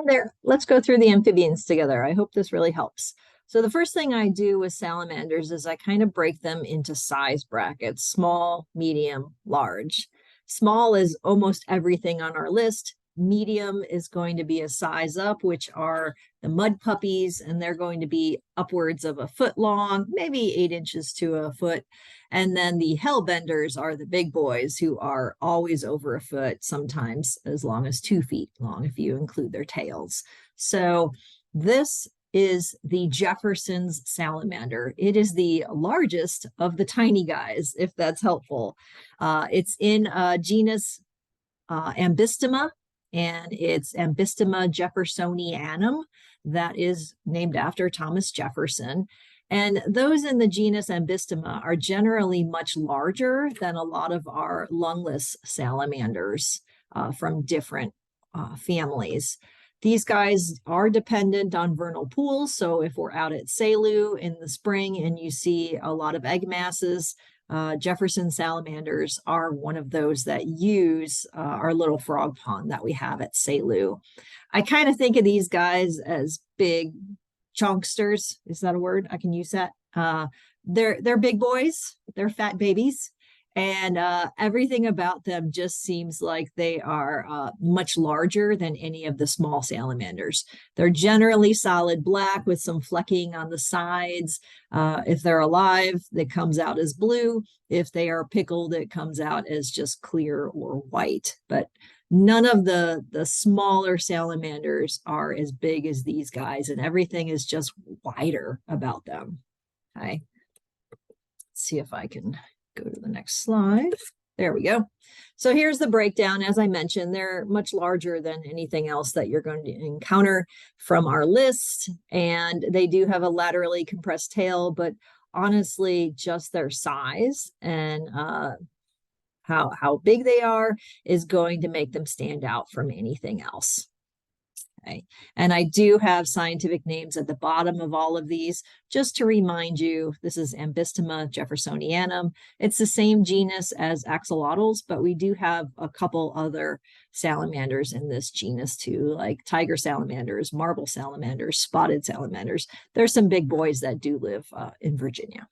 There, let's go through the amphibians together. I hope this really helps. So the first thing I do with salamanders is I kind of break them into size brackets: small, medium, large. Small is almost everything on our list. Medium is going to be a size up, which are the mud puppies, and they're going to be upwards of a foot long, maybe 8 inches to a foot. And then the hellbenders are the big boys who are always over a foot, sometimes as long as 2 feet long if you include their tails. So this is the Jefferson's salamander. It is the largest of the tiny guys, if that's helpful. It's in genus Ambystoma, and it's Ambystoma jeffersonianum, that is named after Thomas Jefferson. And those in the genus Ambystoma are generally much larger than a lot of our lungless salamanders from different families. These guys are dependent on vernal pools. So if we're out at Salu in the spring and you see a lot of egg masses, Jefferson salamanders are one of those that use our little frog pond that we have at Salu. I kind of think of these guys as big chunksters. Is that a word? I can use that. They're big boys. They're fat babies. And everything about them just seems like they are much larger than any of the small salamanders. They're generally solid black with some flecking on the sides. If they're alive, it comes out as blue. If they are pickled, it comes out as just clear or white. But none of the smaller salamanders are as big as these guys, and everything is just wider about them. Okay. Let's see if I can go to the next slide. There we go. So here's the breakdown. As I mentioned, they're much larger than anything else that you're going to encounter from our list. And they do have a laterally compressed tail, but honestly, just their size and how big they are is going to make them stand out from anything else. Okay. And I do have scientific names at the bottom of all of these, just to remind you. This is Ambystoma jeffersonianum. It's the same genus as axolotls, but we do have a couple other salamanders in this genus too, like tiger salamanders, marble salamanders, spotted salamanders. There's some big boys that do live in Virginia.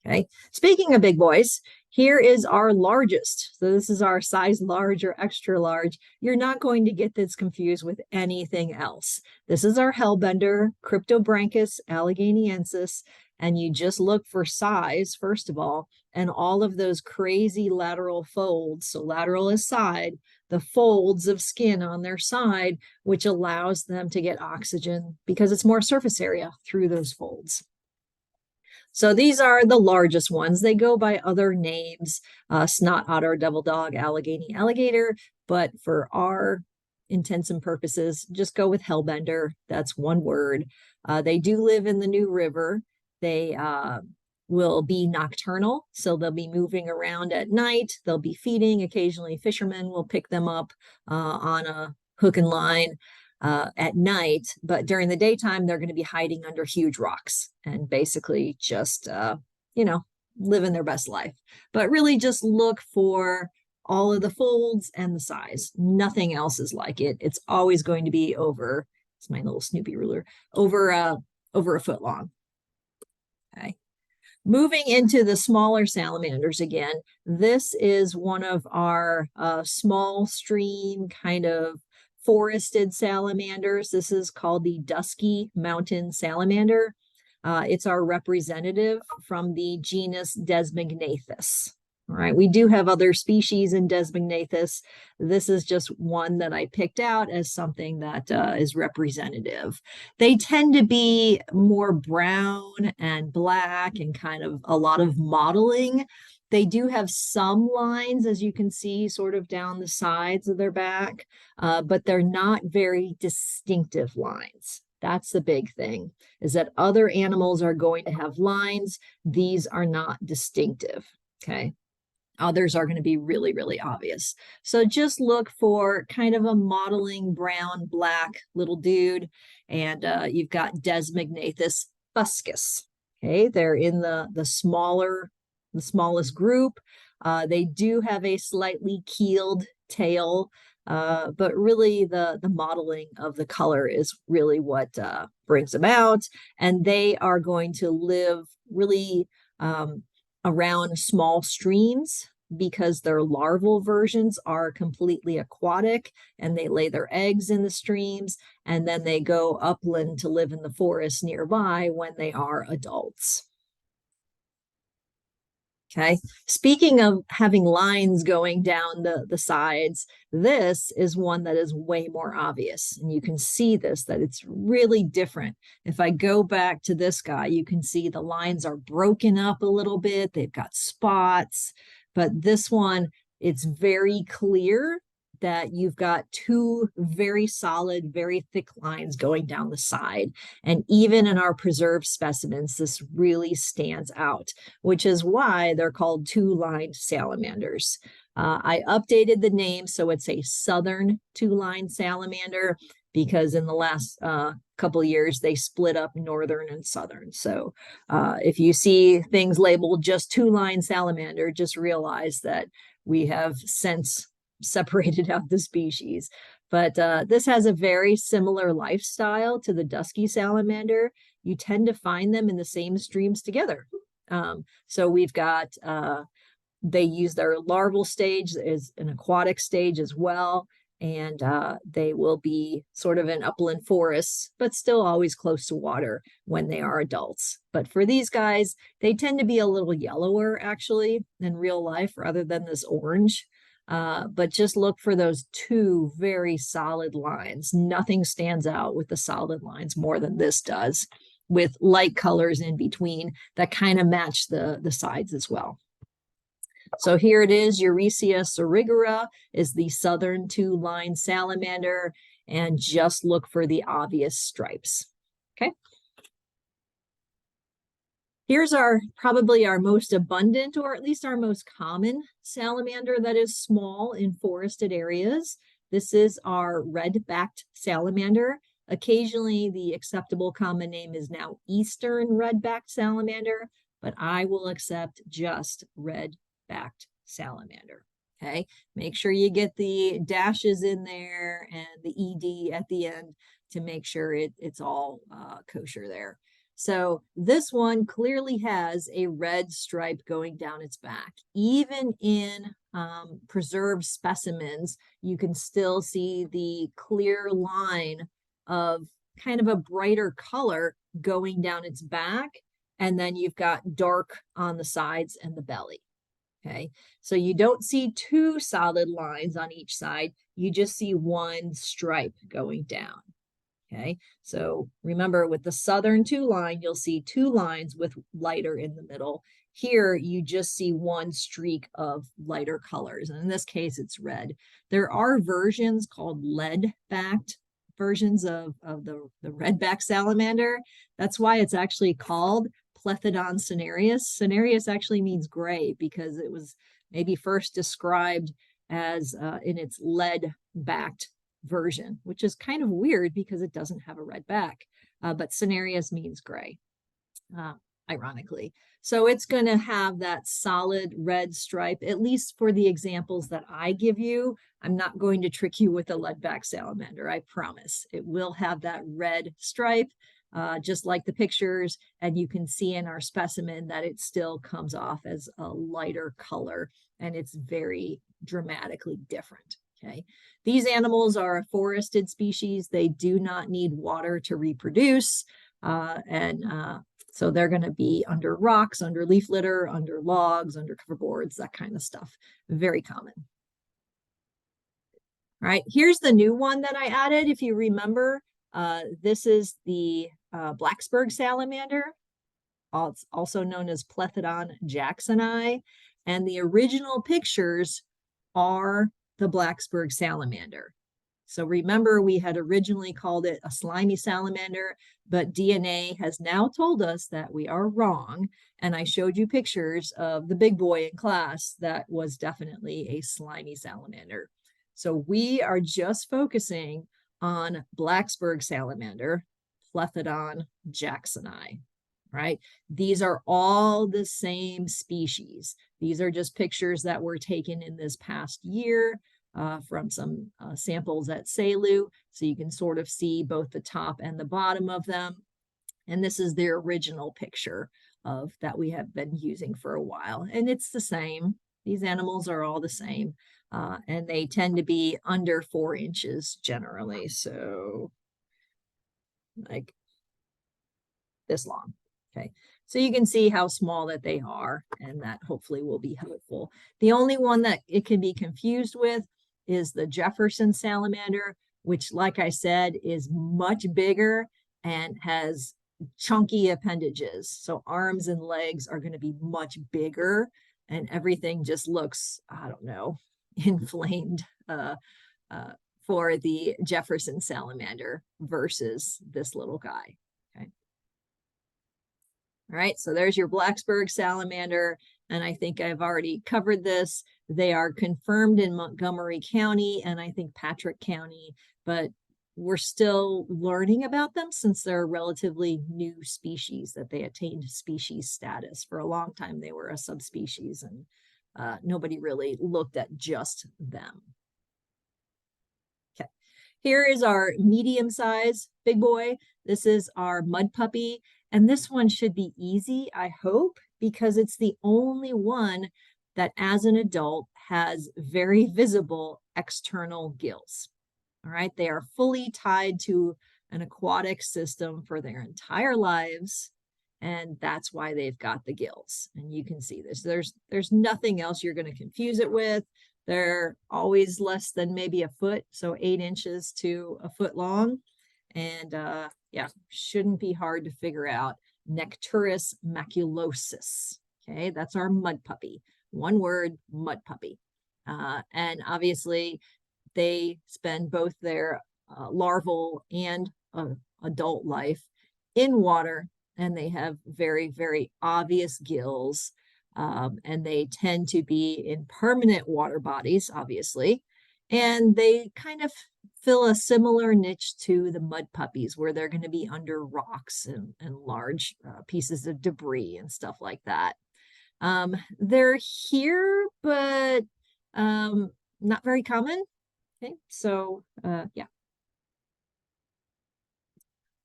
Okay, speaking of big boys, here is our largest. So this is our size large or extra large. You're not going to get this confused with anything else. This is our hellbender, Cryptobranchus allegheniensis, and you just look for size, first of all, and all of those crazy lateral folds. So lateral is side, the folds of skin on their side, which allows them to get oxygen because it's more surface area through those folds. So these are the largest ones. They go by other names, snot otter, devil dog, Allegheny alligator, but for our intents and purposes, just go with hellbender. That's one word. They do live in the New River. They will be nocturnal, so they'll be moving around at night. They'll be feeding. Occasionally fishermen will pick them up on a hook and line at night, but during the daytime, they're going to be hiding under huge rocks and basically just, living their best life. But really just look for all of the folds and the size. Nothing else is like it. It's always going to be over, it's my little Snoopy ruler, over a foot long. Okay. Moving into the smaller salamanders again, this is one of our small stream kind of forested salamanders. This is called the dusky mountain salamander. It's our representative from the genus Desmognathus. All right, we do have other species in Desmognathus. This is just one that I picked out as something that is representative. They tend to be more brown and black and kind of a lot of mottling. They do have some lines, as you can see, sort of down the sides of their back, but they're not very distinctive lines. That's the big thing, is that other animals are going to have lines. These are not distinctive, okay? Others are going to be really, really obvious. So just look for kind of a modeling brown, black little dude. And you've got Desmognathus fuscus. Okay, they're in the smallest group. They do have a slightly keeled tail. but really the modeling of the color is really what brings them out. And they are going to live really around small streams because their larval versions are completely aquatic and they lay their eggs in the streams and then they go upland to live in the forest nearby when they are adults. Okay, speaking of having lines going down the sides, this is one that is way more obvious. And you can see this, that it's really different. If I go back to this guy, you can see the lines are broken up a little bit. They've got spots, but this one, it's very clear that you've got two very solid, very thick lines going down the side. And even in our preserved specimens, this really stands out, which is why they're called two-lined salamanders. I updated the name so it's a southern two-lined salamander because in the last couple of years they split up northern and southern. So if you see things labeled just two-lined salamander, just realize that we have since separated out the species. But this has a very similar lifestyle to the dusky salamander. You tend to find them in the same streams together. So we've got, they use their larval stage as an aquatic stage as well. And they will be sort of in upland forests, but still always close to water when they are adults. But for these guys, they tend to be a little yellower actually in real life rather than this orange. But just look for those two very solid lines. Nothing stands out with the solid lines more than this does, with light colors in between that kind of match the sides as well. So here it is, Eurecia surigera is the southern two-line salamander, and just look for the obvious stripes. Okay. Here's probably our most abundant, or at least our most common salamander that is small in forested areas. This is our red-backed salamander. Occasionally, the acceptable common name is now eastern red-backed salamander, but I will accept just red-backed salamander. Okay, make sure you get the dashes in there and the ED at the end to make sure it's all kosher there. So this one clearly has a red stripe going down its back. Even in preserved specimens, you can still see the clear line of kind of a brighter color going down its back. And then you've got dark on the sides and the belly. Okay, so you don't see two solid lines on each side. You just see one stripe going down. Okay, so remember with the southern two line, you'll see two lines with lighter in the middle. Here, you just see one streak of lighter colors. And in this case, it's red. There are versions called lead-backed versions of the red-backed salamander. That's why it's actually called Plethodon cinereus. Cinereus actually means gray because it was maybe first described as in its lead-backed version, which is kind of weird because it doesn't have a red back, but cinereus means gray, ironically. So it's going to have that solid red stripe, at least for the examples that I give you. I'm not going to trick you with a lead-back salamander, I promise. It will have that red stripe, just like the pictures, and you can see in our specimen that it still comes off as a lighter color, and it's very dramatically different. Okay, these animals are a forested species. They do not need water to reproduce, so they're going to be under rocks, under leaf litter, under logs, under cover boards, that kind of stuff. Very common. All right, here's the new one that I added. If you remember, this is the Blacksburg salamander, also known as Plethodon jacksoni, and the original pictures are the Blacksburg salamander. So remember, we had originally called it a slimy salamander, but DNA has now told us that we are wrong. And I showed you pictures of the big boy in class that was definitely a slimy salamander. So we are just focusing on Blacksburg salamander, Plethodon jacksoni. Right? These are all the same species. These are just pictures that were taken in this past year. from some samples at SALU. So you can sort of see both the top and the bottom of them. And this is their original picture of that we have been using for a while. And it's the same. These animals are all the same. And they tend to be under 4 inches generally. So like this long. Okay. So you can see how small that they are, and that hopefully will be helpful. The only one that it can be confused with is the Jefferson salamander, which, like I said, is much bigger and has chunky appendages. So arms and legs are going to be much bigger, and everything just looks, I don't know, inflamed for the Jefferson salamander versus this little guy. Okay. All right, so there's your Blacksburg salamander, and I think I've already covered this. They are confirmed in Montgomery County and I think Patrick County, but we're still learning about them since they're a relatively new species that they attained species status. For a long time, they were a subspecies, and nobody really looked at just them. Okay, here is our medium size big boy. This is our mud puppy. And this one should be easy, I hope, because it's the only one that as an adult has very visible external gills. All right, they are fully tied to an aquatic system for their entire lives, and that's why they've got the gills. And you can see this. There's nothing else you're going to confuse it with. They're always less than maybe a foot, so 8 inches to a foot long. And yeah, shouldn't be hard to figure out. Necturus maculosus. Okay, that's our mud puppy. One word, mud puppy. And obviously, they spend both their larval and adult life in water, and they have very, very obvious gills. And they tend to be in permanent water bodies, obviously. And they kind of fill a similar niche to the mud puppies, where they're going to be under rocks and large pieces of debris and stuff like that. They're here, but not very common. Okay, so yeah.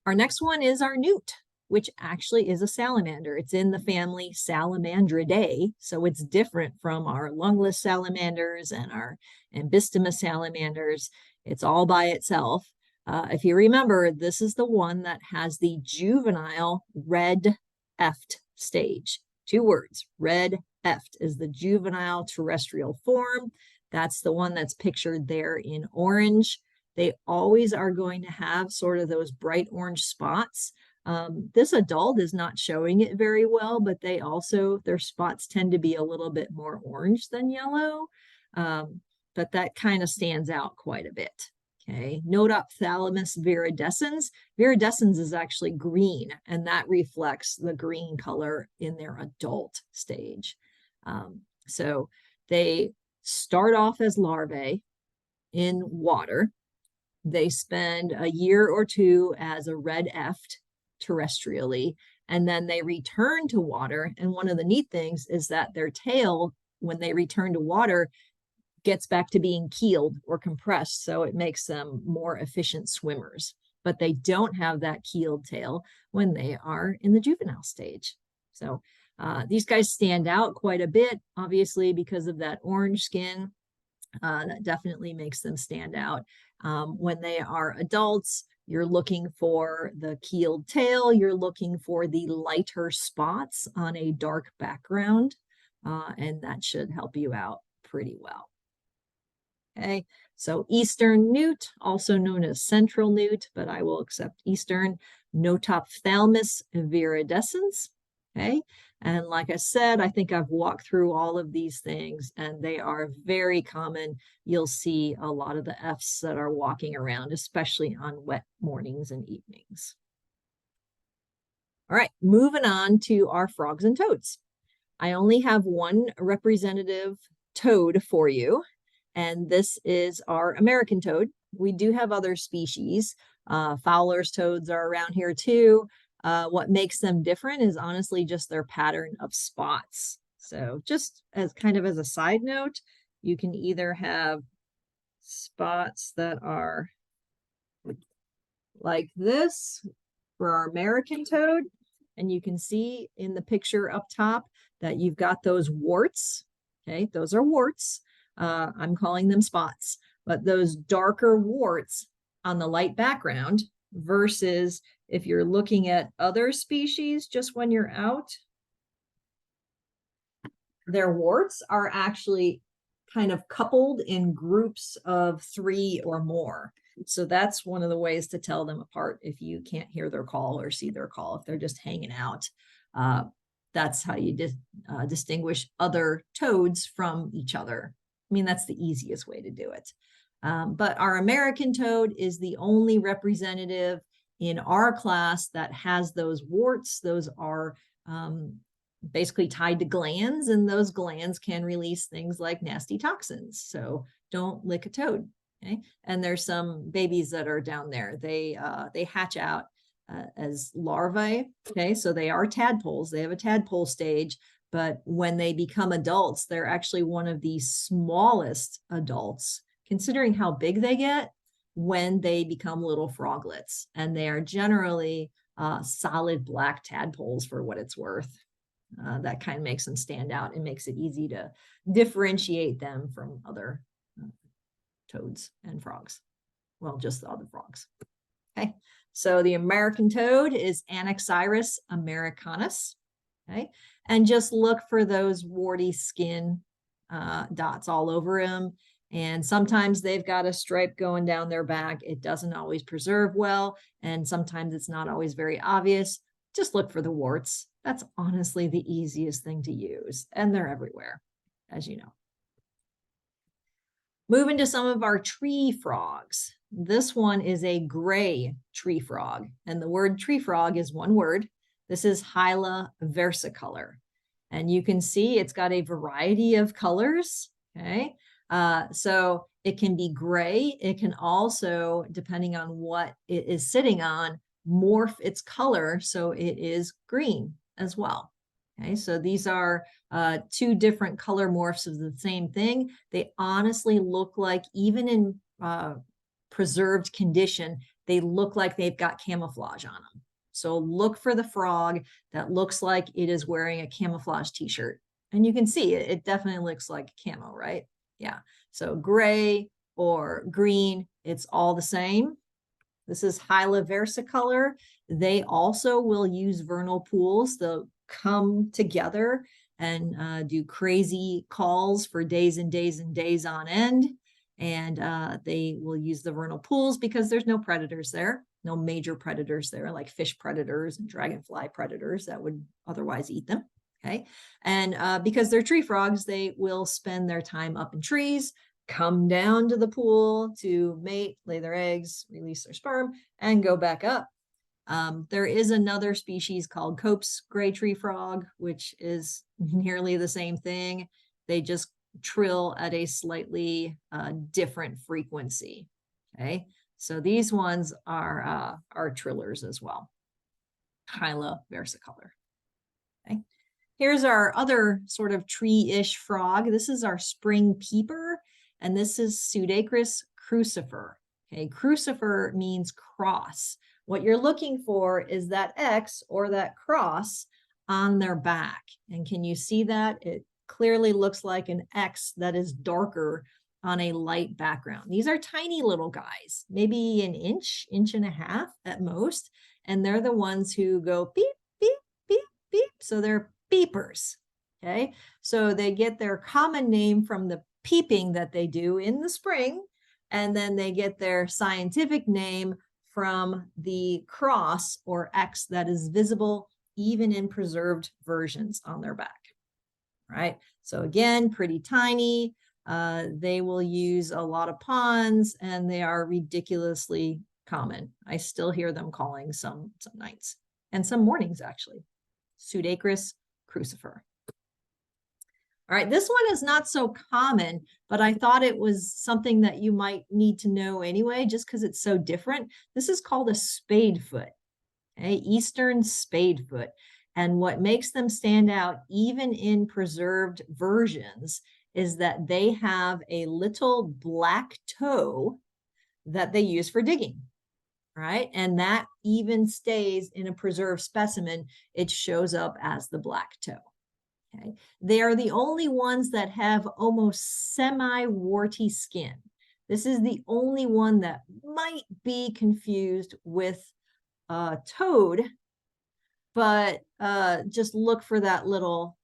Our next one is our newt, which actually is a salamander. It's in the family Salamandridae, so it's different from our lungless salamanders and our ambystoma salamanders. It's all by itself. If you remember, this is the one that has the juvenile red eft stage. 2 words, red eft is the juvenile terrestrial form. That's the one that's pictured there in orange. They always are going to have sort of those bright orange spots. This adult is not showing it very well, but they also, their spots tend to be a little bit more orange than yellow. But that kind of stands out quite a bit. Okay, Nodophthalmus viridescens. Viridescens is actually green, and that reflects the green color in their adult stage. So they start off as larvae in water. They spend a year or 2 as a red eft terrestrially, and then they return to water. And one of the neat things is that their tail, when they return to water, gets back to being keeled or compressed, so it makes them more efficient swimmers. But they don't have that keeled tail when they are in the juvenile stage. So these guys stand out quite a bit, obviously, because of that orange skin. That definitely makes them stand out. When they are adults, you're looking for the keeled tail, you're looking for the lighter spots on a dark background, and that should help you out pretty well. Okay, so Eastern newt, also known as central newt, but I will accept Eastern. Notophthalmus viridescens. Okay, and like I said, I think I've walked through all of these things, and they are very common. You'll see a lot of the Fs that are walking around, especially on wet mornings and evenings. All right, moving on to our frogs and toads. I only have one representative toad for you, and this is our American toad. We do have other species. Fowler's toads are around here too. What makes them different is honestly just their pattern of spots. So just as kind of as a side note, you can either have spots that are like this for our American toad. And you can see in the picture up top that you've got those warts. Okay, those are warts. I'm calling them spots, but those darker warts on the light background versus if you're looking at other species just when you're out, their warts are actually kind of coupled in groups of 3 or more. So that's one of the ways to tell them apart if you can't hear their call or see their call, if they're just hanging out. That's how you distinguish other toads from each other. I mean, that's the easiest way to do it. But our American toad is the only representative in our class that has those warts. Those are basically tied to glands, and those glands can release things like nasty toxins. So don't lick a toad. Okay, and there's some babies that are down there. They hatch out as larvae. Okay, so they are tadpoles. They have a tadpole stage, but when they become adults, they're actually one of the smallest adults, considering how big they get when they become little froglets. And they are generally solid black tadpoles for what it's worth. That kind of makes them stand out and makes it easy to differentiate them from other toads and frogs. Well, just the other frogs. Okay, so the American toad is Anaxyrus americanus. Okay, and just look for those warty skin dots all over him. And sometimes they've got a stripe going down their back. It doesn't always preserve well, and sometimes it's not always very obvious. Just look for the warts. That's honestly the easiest thing to use, and they're everywhere, as you know. Moving to some of our tree frogs. This one is a gray tree frog, and the word tree frog is one word. This is Hyla versicolor, and you can see it's got a variety of colors. Okay, so it can be gray. It can also, depending on what it is sitting on, morph its color so it is green as well. Okay, so these are 2 different color morphs of the same thing. They honestly look like, even in preserved condition, they look like they've got camouflage on them. So look for the frog that looks like it is wearing a camouflage t-shirt. And you can see it definitely looks like camo, right? Yeah, so gray or green, it's all the same. This is Hyla versicolor. They also will use vernal pools. They'll come together and do crazy calls for days and days and days on end. And they will use the vernal pools because there's no predators there, no major predators there, like fish predators and dragonfly predators that would otherwise eat them. Okay, and because they're tree frogs, they will spend their time up in trees, come down to the pool to mate, lay their eggs, release their sperm, and go back up. There is another species called Cope's gray tree frog, which is nearly the same thing. They just trill at a slightly different frequency. Okay, so these ones are trillers as well. Hyla versicolor. Okay. Here's our other sort of tree-ish frog. This is our spring peeper, and this is Pseudacris crucifer. Okay, crucifer means cross. What you're looking for is that X or that cross on their back. And can you see that? It clearly looks like an X that is darker on a light background. These are tiny little guys, maybe an inch, inch and a half at most. And they're the ones who go beep, beep, beep, beep. So they're beepers. Okay, so they get their common name from the peeping that they do in the spring, and then they get their scientific name from the cross or X that is visible even in preserved versions on their back. All right, so again, pretty tiny. They will use a lot of ponds, and they are ridiculously common. I still hear them calling some nights and some mornings, actually. Pseudacris crucifer. All right, this one is not so common, but I thought it was something that you might need to know anyway, just because it's so different. This is called a spadefoot, okay? Eastern spadefoot. And what makes them stand out, even in preserved versions, is that they have a little black toe that they use for digging, right? And that even stays in a preserved specimen. It shows up as the black toe. Okay. They are the only ones that have almost semi-warty skin. This is the only one that might be confused with toad, but just look for that little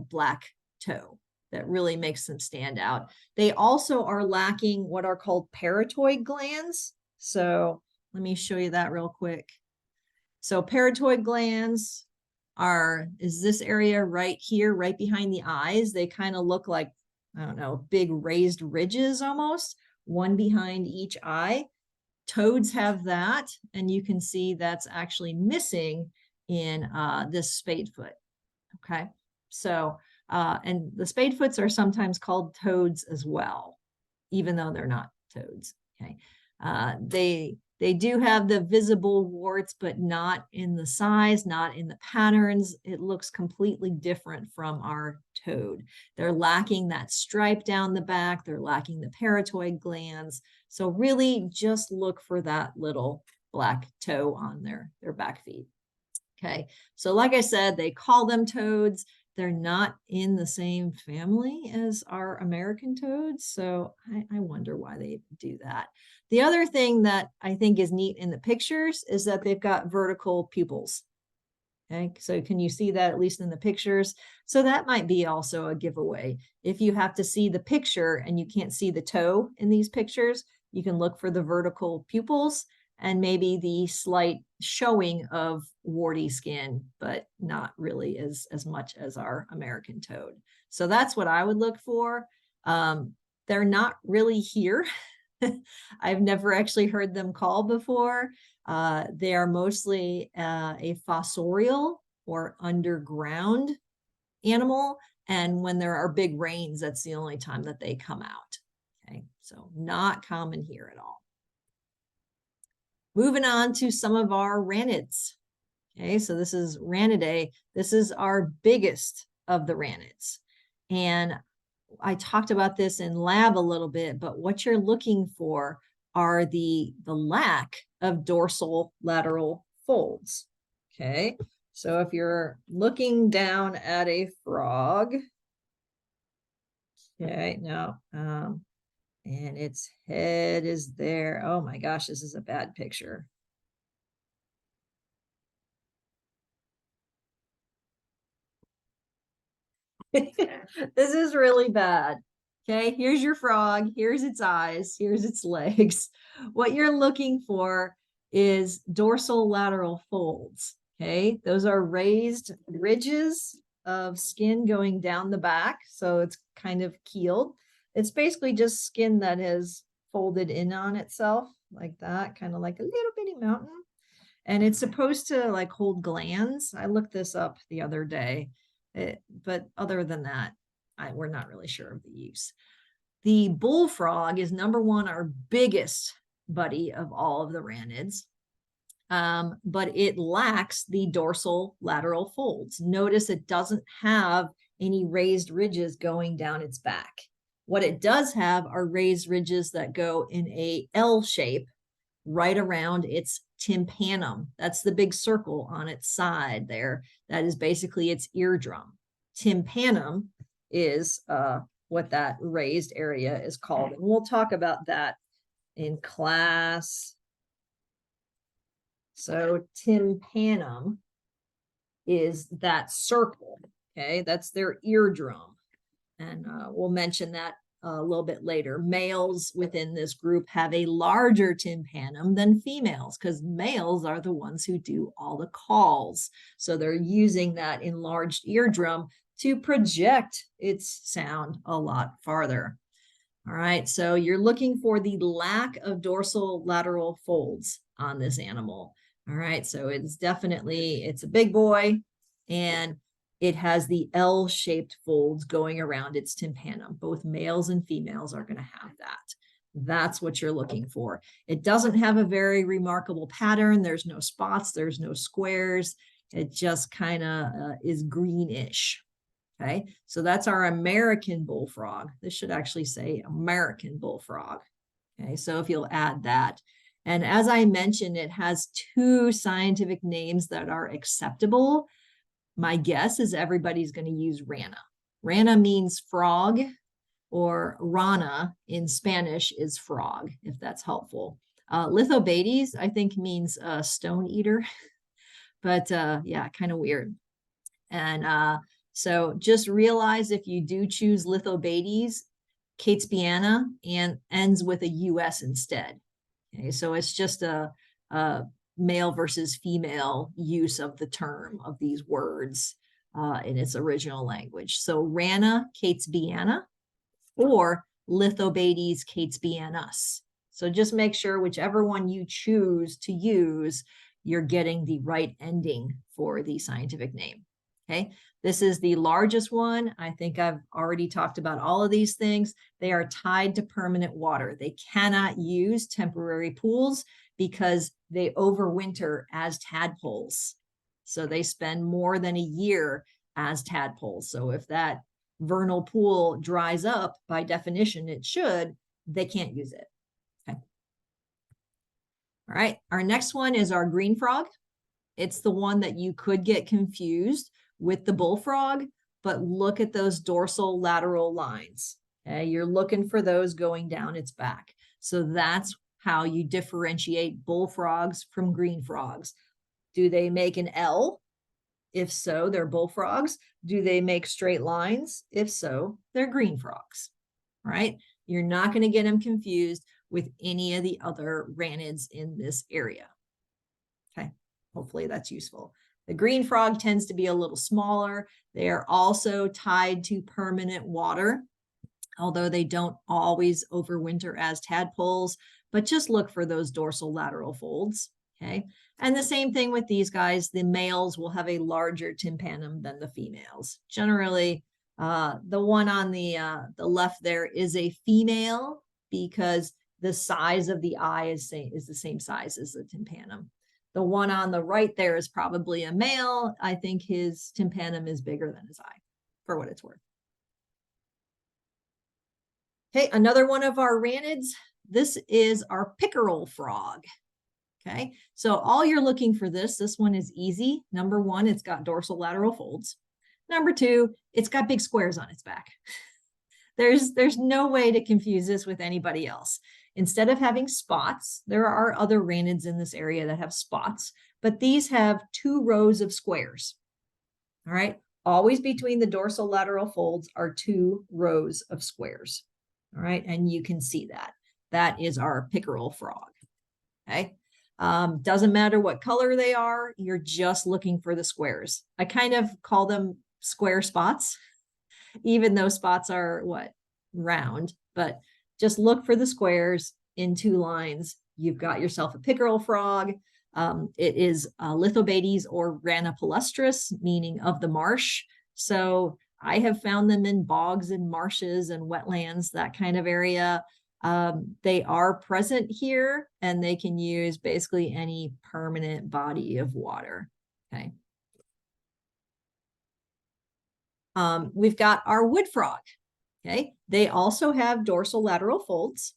black toe that really makes them stand out. They also are lacking what are called parotoid glands. So let me show you that real quick. So parotoid glands is this area right here, right behind the eyes. They kind of look like, I don't know, big raised ridges almost, one behind each eye. Toads have that, and you can see that's actually missing in this spadefoot. Okay, so and the spadefoots are sometimes called toads as well, even though they're not toads. Okay, they do have the visible warts, but not in the size, not in the patterns. It looks completely different from our toad. They're lacking that stripe down the back. They're lacking the parotoid glands. So really just look for that little black toe on their back feet. Okay, so like I said, they call them toads. They're not in the same family as our American toads, so I wonder why they do that. The other thing that I think is neat in the pictures is that they've got vertical pupils. Okay, so can you see that at least in the pictures? So that might be also a giveaway. If you have to see the picture and you can't see the toe in these pictures, you can look for the vertical pupils and maybe the slight showing of warty skin, but not really as much as our American toad. So that's what I would look for. They're not really here. I've never actually heard them called before. They are mostly a fossorial or underground animal. And when there are big rains, that's the only time that they come out. Okay, so not common here at all. Moving on to some of our ranids. Okay, so this is Ranidae. This is our biggest of the ranids. And I talked about this in lab a little bit, but what you're looking for are the lack of dorsal lateral folds. Okay, so if you're looking down at a frog, okay, now, and its head is there. Oh my gosh, this is a bad picture. This is really bad. Okay, here's your frog, here's its eyes, here's its legs. What you're looking for is dorsal lateral folds. Okay, those are raised ridges of skin going down the back. So it's kind of keeled. It's basically just skin that is folded in on itself like that, kind of like a little bitty mountain. And it's supposed to like hold glands. I looked this up the other day, but other than that, we're not really sure of the use. The bullfrog is number one, our biggest buddy of all of the ranids, but it lacks the dorsal lateral folds. Notice it doesn't have any raised ridges going down its back. What it does have are raised ridges that go in a L shape right around its tympanum. That's the big circle on its side there. That is basically its eardrum. Tympanum is what that raised area is called. And we'll talk about that in class. So tympanum is that circle, okay? That's their eardrum. And we'll mention that a little bit later. Males within this group have a larger tympanum than females because males are the ones who do all the calls. So they're using that enlarged eardrum to project its sound a lot farther. All right, so you're looking for the lack of dorsal lateral folds on this animal. All right, so it's a big boy, and it has the L-shaped folds going around its tympanum. Both males and females are going to have that. That's what you're looking for. It doesn't have a very remarkable pattern. There's no spots. There's no squares. It just kind of is greenish. Okay, so that's our American bullfrog. This should actually say American bullfrog. Okay, so if you'll add that. And as I mentioned, it has two scientific names that are acceptable. My guess is everybody's going to use rana. Rana means frog, or rana in Spanish is frog, if that's helpful. Lithobates, I think, means stone eater, but yeah, kind of weird. And so just realize if you do choose Lithobates, Catesbiana and ends with a US instead. Okay, so it's just a male versus female use of the term of these words in its original language. So Rana Catesbiana or Lithobates Catesbianus. So just make sure whichever one you choose to use, you're getting the right ending for the scientific name. Okay, this is the largest one. I think I've already talked about all of these things. They are tied to permanent water. They cannot use temporary pools because they overwinter as tadpoles. So they spend more than a year as tadpoles. So if that vernal pool dries up, by definition, it should, they can't use it. Okay. All right, our next one is our green frog. It's the one that you could get confused with the bullfrog, but look at those dorsal lateral lines. Okay, you're looking for those going down its back. So that's how you differentiate bullfrogs from green frogs. Do they make an L? If so, they're bullfrogs. Do they make straight lines? If so, they're green frogs. Right? You're not going to get them confused with any of the other ranids in this area. Okay, hopefully that's useful. The green frog tends to be a little smaller. They are also tied to permanent water, although they don't always overwinter as tadpoles, but just look for those dorsal lateral folds. Okay, and the same thing with these guys. The males will have a larger tympanum than the females. Generally, the one on the left there is a female because the size of the eye is the same size as the tympanum. The one on the right there is probably a male. I think his tympanum is bigger than his eye, for what it's worth. Okay, another one of our ranids. This is our pickerel frog. Okay, so all you're looking for this one is easy. Number one, it's got dorsal lateral folds. Number two, it's got big squares on its back. There's no way to confuse this with anybody else. Instead of having spots, there are other ranids in this area that have spots, but these have 2 rows of squares. All right, always between the dorsal lateral folds are 2 rows of squares. All right, and you can see that. That is our pickerel frog. Okay, doesn't matter what color they are, you're just looking for the squares. I kind of call them square spots, even though spots are round, but just look for the squares in 2 lines. You've got yourself a pickerel frog. It is Lithobates or Rana palustris, meaning of the marsh. So I have found them in bogs and marshes and wetlands, that kind of area. They are present here and they can use basically any permanent body of water. Okay. We've got our wood frog. Okay, they also have dorsal lateral folds,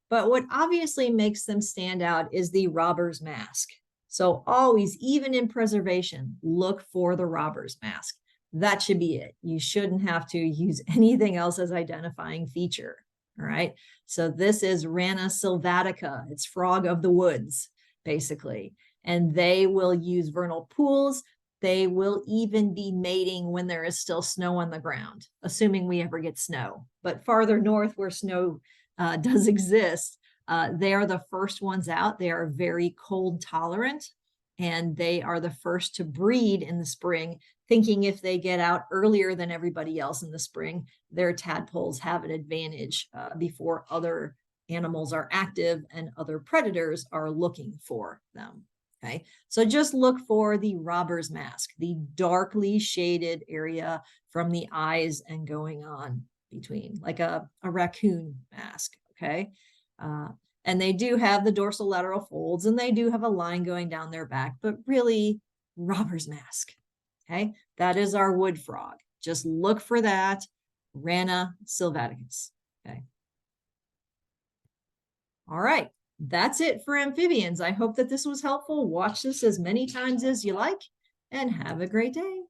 but what obviously makes them stand out is the robber's mask. So always, even in preservation, look for the robber's mask. That should be it. You shouldn't have to use anything else as identifying feature. All right, so this is Rana sylvatica. It's frog of the woods, basically, and they will use vernal pools. They will even be mating when there is still snow on the ground, assuming we ever get snow. But farther north where snow does exist, they are the first ones out. They are very cold tolerant, and they are the first to breed in the spring, thinking if they get out earlier than everybody else in the spring, their tadpoles have an advantage before other animals are active and other predators are looking for them. Okay, so just look for the robber's mask, the darkly shaded area from the eyes and going on between, like a raccoon mask. Okay, and they do have the dorsal lateral folds and they do have a line going down their back, but really robber's mask. Okay, that is our wood frog. Just look for that, Rana sylvaticus. Okay. All right, that's it for amphibians. I hope that this was helpful. Watch this as many times as you like, and have a great day.